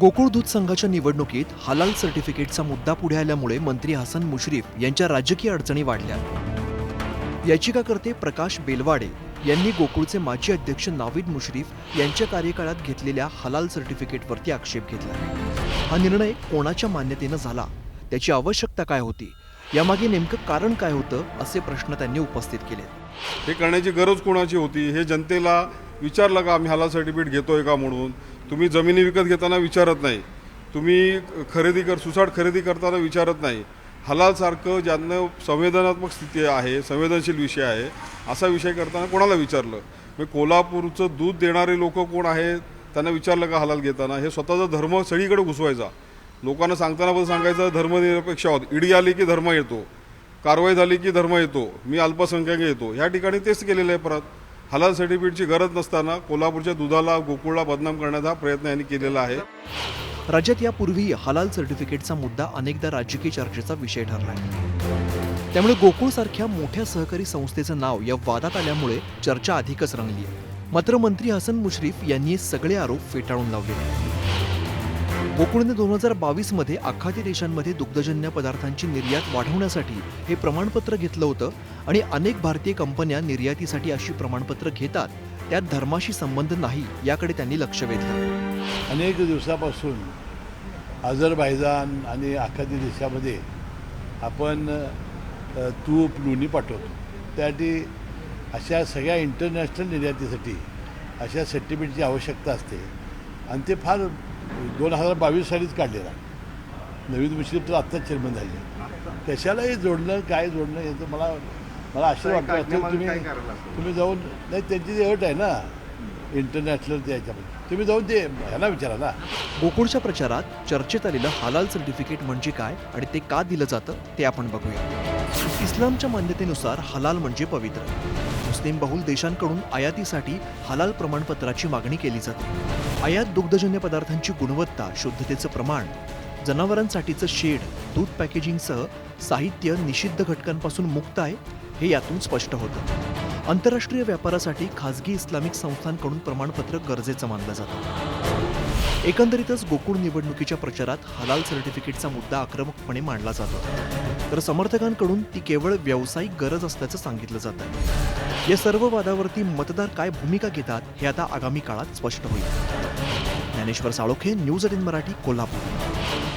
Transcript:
गोकुळ दूध संघाच्या निवडणुकीत हलाल सर्टिफिकेटचा मुद्दा पुढे आल्यामुळे मंत्री हसन मुश्रीफ यांच्या राजकीय अडचणी वाढल्या। याचिकाकर्ते प्रकाश बेलवाडे यांनी गोकुळचे माजी अध्यक्ष नावीद मुश्रीफ यांच्या कार्यकाळात घेतलेल्या हलाल सर्टिफिकेटवरती आक्षेप घेतला। हा निर्णय कोणाच्या मान्यतेने झाला, त्याची आवश्यकता काय होती, यामागे नेमकं कारण काय होतं, असे प्रश्न त्यांनी उपस्थित केले। हे करण्याची गरज कोणाची होती, हे जनतेला विचारलं का आम्ही हलाल सर्टिफिकेट घेतोय का म्हणून? तुम्ही जमिनी विकत घेताना विचारत नाही, तुम्ही सुसाट खरेदी करताना विचारत नाही। हलाल सारखं ज्यांना संवेदनात्मक स्थिती आहे, संवेदनशील विषय आहे, असा विषय करताना कोणाला विचारलं? मग कोल्हापूरचं दूध देणारे लोक कोण आहेत त्यांना विचारलं का हलाल घेताना? हे स्वतःचा धर्म सगळीकडे घुसवायचा, लोकांना सांगताना पण सांगायचं धर्मनिरपेक्ष आहोत, ईडी आली की धर्म येतो, कारवाई झाली की धर्म येतो, मी अल्पसंख्याक येतो। ह्या ठिकाणी तेच केलेलं आहे। परत हलाल सर्टिफिकेटची गरज नसताना कोल्हापूरच्या दुधाला, गोकुळला बदनाम करण्याचा प्रयत्न यांनी केलेला आहे। राज्यात यापूर्वी हलाल सर्टिफिकेटचा मुद्दा अनेकदा राजकीय चर्चेचा विषय ठरलाय। त्यामुळे गोकुळ सारख्या मोठ्या सहकारी संस्थेचं नाव या वादात आल्यामुळे चर्चा अधिकच रंगली आहे। मात्र मंत्री हसन मुश्रीफ यांनी सगळे आरोप फेटाळून लावले। गोकुळने 2022 मध्ये आखाती देशांमध्ये दुग्धजन्य पदार्थांची निर्यात वाढवण्यासाठी हे प्रमाणपत्र घेतलं होतं आणि अनेक भारतीय कंपन्या निर्यातीसाठी अशी प्रमाणपत्र घेतात, त्यात धर्माशी संबंध नाही याकडे त्यांनी लक्ष वेधलं। अनेक दिवसापासून अझरबैजान आणि आखाती देशामध्ये आपण तूप, लोणी पाठवतो। त्यासाठी अशा सगळ्या इंटरनॅशनल निर्यातीसाठी अशा सर्टिफिकेटची आवश्यकता असते आणि ते फार 2022 सालीच काढलेला। नवीद मुश्रीफ तर आत्ताच चेअरमन झाले, कशालाही जोडणं काय जोडणं याचं मला आश्चर्य वाटतं। तुम्ही जाऊन नाही, त्यांची जी अट आहे ना इंटरनॅशनल त्याच्यामध्ये, तुम्ही जाऊन ते ह्याला विचारा ना। गोकुळच्या प्रचारात चर्चेत आलेलं हलाल सर्टिफिकेट म्हणजे काय आणि ते का दिलं जातं ते आपण बघूया। इस्लामच्या मान्यतेनुसार हलाल म्हणजे पवित्र। मुस्लिम बहुल देशांकडून आयातीसाठी हलाल प्रमाणपत्राची मागणी केली जाते। आयात दुग्धजन्य पदार्थांची गुणवत्ता, शुद्धतेचं प्रमाण, जनावरांसाठीचं शेड, दूध पॅकेजिंगसह साहित्य निषिद्ध घटकांपासून मुक्त आहे, हे यातून स्पष्ट होतं। आंतरराष्ट्रीय व्यापारासाठी खासगी इस्लामिक संस्थांकडून प्रमाणपत्र गरजेचं मानलं जातं। एकंदरीतच गोकुळ निवडणुकीच्या प्रचारात हलाल सर्टिफिकेटचा मुद्दा आक्रमकपणे मांडला जातो, तर समर्थकांकडून ती केवळ व्यावसायिक गरज असल्याचं सांगितलं जातं। या सर्व वादावरती मतदार काय भूमिका घेतात हे आता आगामी काळात स्पष्ट होईल। ज्ञानेश्वर साळोखे, न्यूज 18 मराठी, कोल्हापूर।